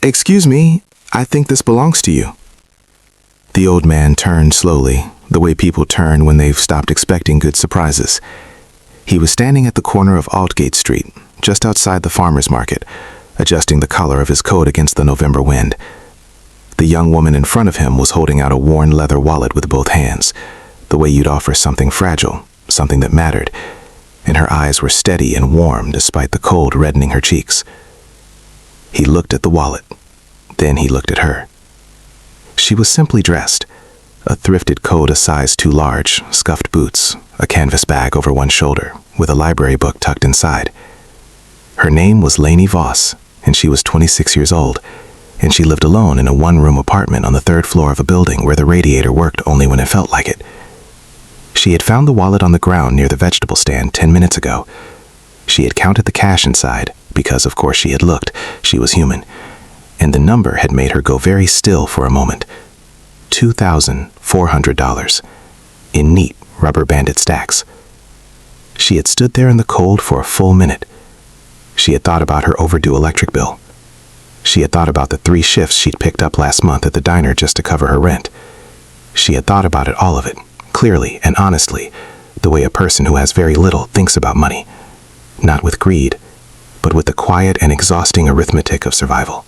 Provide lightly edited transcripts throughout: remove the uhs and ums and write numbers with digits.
Excuse me, I think this belongs to you. The old man turned slowly, the way people turn when they've stopped expecting good surprises. He was standing at the corner of Aldgate Street, just outside the farmer's market, adjusting the collar of his coat against the November wind. The young woman in front of him was holding out a worn leather wallet with both hands, the way you'd offer something fragile, something that mattered, and her eyes were steady and warm despite the cold reddening her cheeks. He looked at the wallet, then he looked at her. She was simply dressed, a thrifted coat a size too large, scuffed boots, a canvas bag over one shoulder, with a library book tucked inside. Her name was Lainey Voss, and she was 26 years old, and she lived alone in a one-room apartment on the third floor of a building where the radiator worked only when it felt like it. She had found the wallet on the ground near the vegetable stand 10 minutes ago. She had counted the cash inside, because of course she had looked, she was human, and the number had made her go very still for a moment. $2,400, in neat, rubber-banded stacks. She had stood there in the cold for a full minute. She had thought about her overdue electric bill. She had thought about the 3 shifts she'd picked up last month at the diner just to cover her rent. She had thought about it, all of it, clearly and honestly, the way a person who has very little thinks about money. Not with greed, but with the quiet and exhausting arithmetic of survival.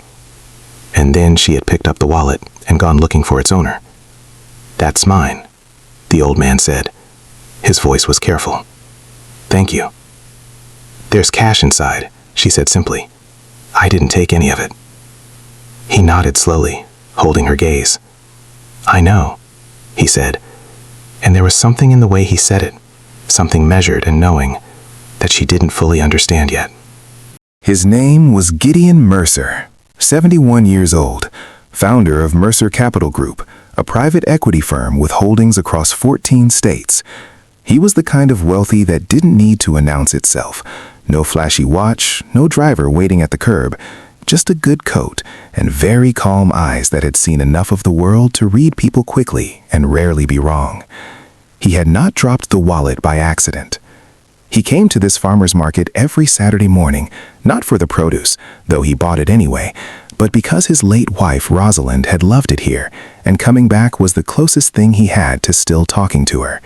And then she had picked up the wallet and gone looking for its owner. "That's mine," the old man said. His voice was careful. "Thank you." "There's cash inside," she said simply. "I didn't take any of it." He nodded slowly, holding her gaze. "I know," he said, and there was something in the way he said it, something measured and knowing, that she didn't fully understand yet. His name was Gideon Mercer, 71 years old, founder of Mercer Capital Group, a private equity firm with holdings across 14 states. He was the kind of wealthy that didn't need to announce itself. No flashy watch, no driver waiting at the curb, just a good coat and very calm eyes that had seen enough of the world to read people quickly and rarely be wrong. He had not dropped the wallet by accident. He came to this farmer's market every Saturday morning, not for the produce, though he bought it anyway, but because his late wife, Rosalind, had loved it here, and coming back was the closest thing he had to still talking to her.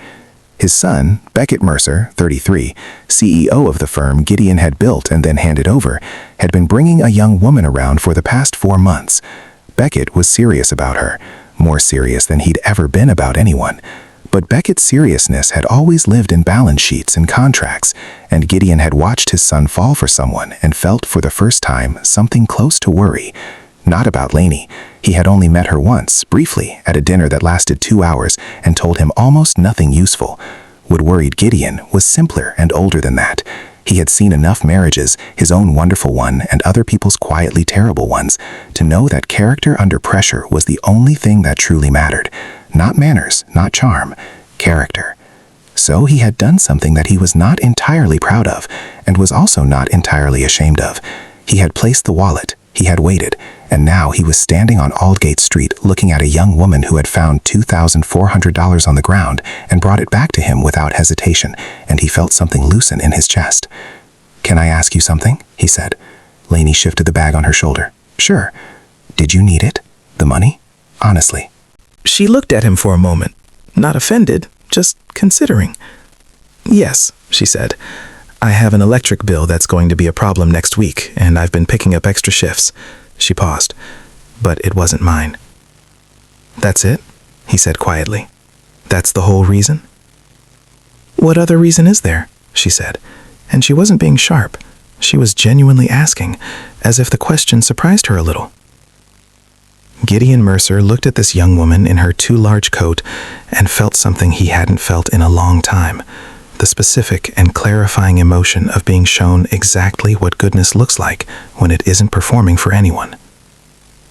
His son, Beckett Mercer, 33, CEO of the firm Gideon had built and then handed over, had been bringing a young woman around for the past 4 months. Beckett was serious about her, more serious than he'd ever been about anyone. But Beckett's seriousness had always lived in balance sheets and contracts, and Gideon had watched his son fall for someone and felt for the first time something close to worry. Not about Lainey. He had only met her once, briefly, at a dinner that lasted 2 hours and told him almost nothing useful. What worried Gideon was simpler and older than that. He had seen enough marriages, his own wonderful one and other people's quietly terrible ones, to know that character under pressure was the only thing that truly mattered. Not manners, not charm, character. So he had done something that he was not entirely proud of, and was also not entirely ashamed of. He had placed the wallet, he had waited, and now he was standing on Aldgate Street looking at a young woman who had found $2,400 on the ground and brought it back to him without hesitation, and he felt something loosen in his chest. "Can I ask you something?" he said. Lainey shifted the bag on her shoulder. "Sure. Did you need it? The money? Honestly." She looked at him for a moment, not offended, just considering. "Yes," she said. "I have an electric bill that's going to be a problem next week, and I've been picking up extra shifts." She paused, but it wasn't mine. "That's it?" he said quietly. "That's the whole reason?" "What other reason is there?" she said, and she wasn't being sharp. She was genuinely asking, as if the question surprised her a little. Gideon Mercer looked at this young woman in her too large coat and felt something he hadn't felt in a long time, the specific and clarifying emotion of being shown exactly what goodness looks like when it isn't performing for anyone.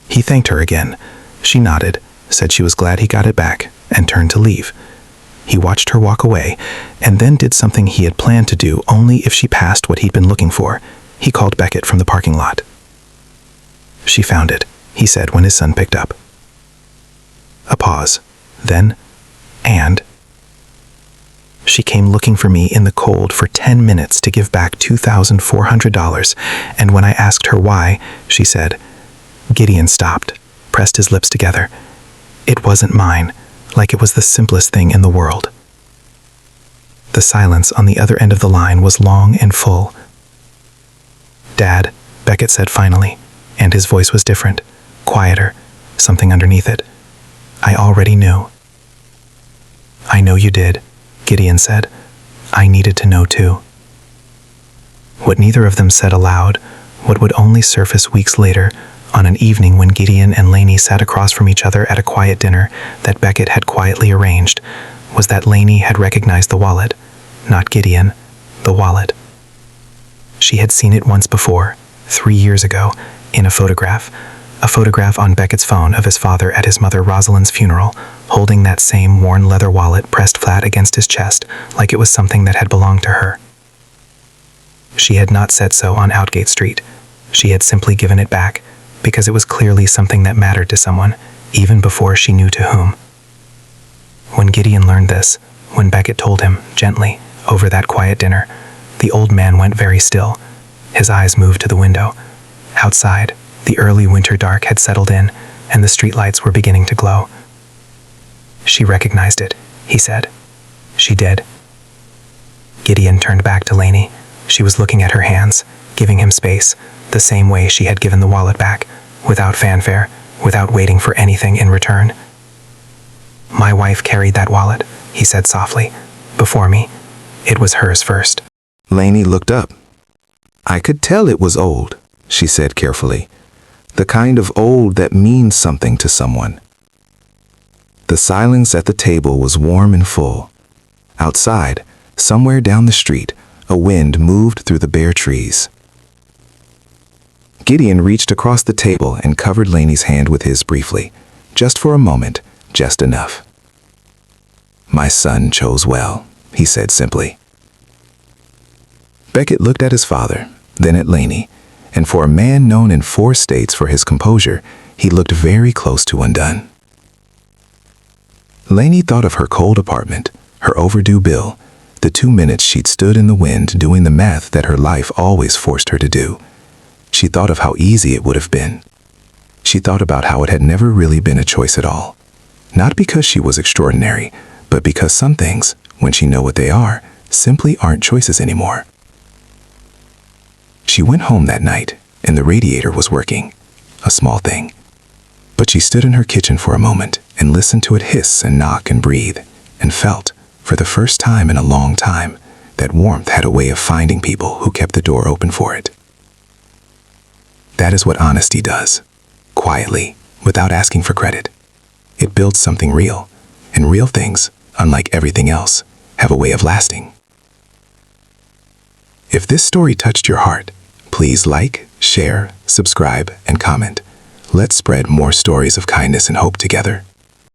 He thanked her again. She nodded, said she was glad he got it back, and turned to leave. He watched her walk away, and then did something he had planned to do only if she passed what he'd been looking for. He called Beckett from the parking lot. "She found it," he said when his son picked up. A pause. Then, "And she came looking for me in the cold for 10 minutes to give back $2,400, and when I asked her why, she said, Gideon stopped, pressed his lips together. It wasn't mine, like it was the simplest thing in the world. The silence on the other end of the line was long and full. "Dad," Beckett said finally, and his voice was different, quieter, something underneath it. "I already knew." "I know you did," Gideon said. "I needed to know too." What neither of them said aloud, what would only surface weeks later, on an evening when Gideon and Lainey sat across from each other at a quiet dinner that Beckett had quietly arranged, was that Lainey had recognized the wallet, not Gideon, the wallet. She had seen it once before, 3 years ago, in a photograph on Beckett's phone of his father at his mother Rosalind's funeral, holding that same worn leather wallet pressed flat against his chest like it was something that had belonged to her. She had not said so on Outgate Street. She had simply given it back, because it was clearly something that mattered to someone, even before she knew to whom. When Gideon learned this, when Beckett told him, gently, over that quiet dinner, the old man went very still. His eyes moved to the window. Outside, the early winter dark had settled in, and the streetlights were beginning to glow. "She recognized it," he said. "She did." Gideon turned back to Lainey. She was looking at her hands, giving him space, the same way she had given the wallet back, without fanfare, without waiting for anything in return. "My wife carried that wallet," he said softly, "before me. It was hers first." Lainey looked up. "I could tell it was old," she said carefully. "The kind of old that means something to someone." The silence at the table was warm and full. Outside, somewhere down the street, a wind moved through the bare trees. Gideon reached across the table and covered Lainey's hand with his briefly, just for a moment, just enough. "My son chose well," he said simply. Beckett looked at his father, then at Lainey, and for a man known in 4 states for his composure, he looked very close to undone. Lainey thought of her cold apartment, her overdue bill, the 2 minutes she'd stood in the wind doing the math that her life always forced her to do. She thought of how easy it would have been. She thought about how it had never really been a choice at all. Not because she was extraordinary, but because some things, when she knows what they are, simply aren't choices anymore. She went home that night, and the radiator was working, a small thing. But she stood in her kitchen for a moment and listened to it hiss and knock and breathe, and felt, for the first time in a long time, that warmth had a way of finding people who kept the door open for it. That is what honesty does, quietly, without asking for credit. It builds something real, and real things, unlike everything else, have a way of lasting. If this story touched your heart, please like, share, subscribe, and comment. Let's spread more stories of kindness and hope together.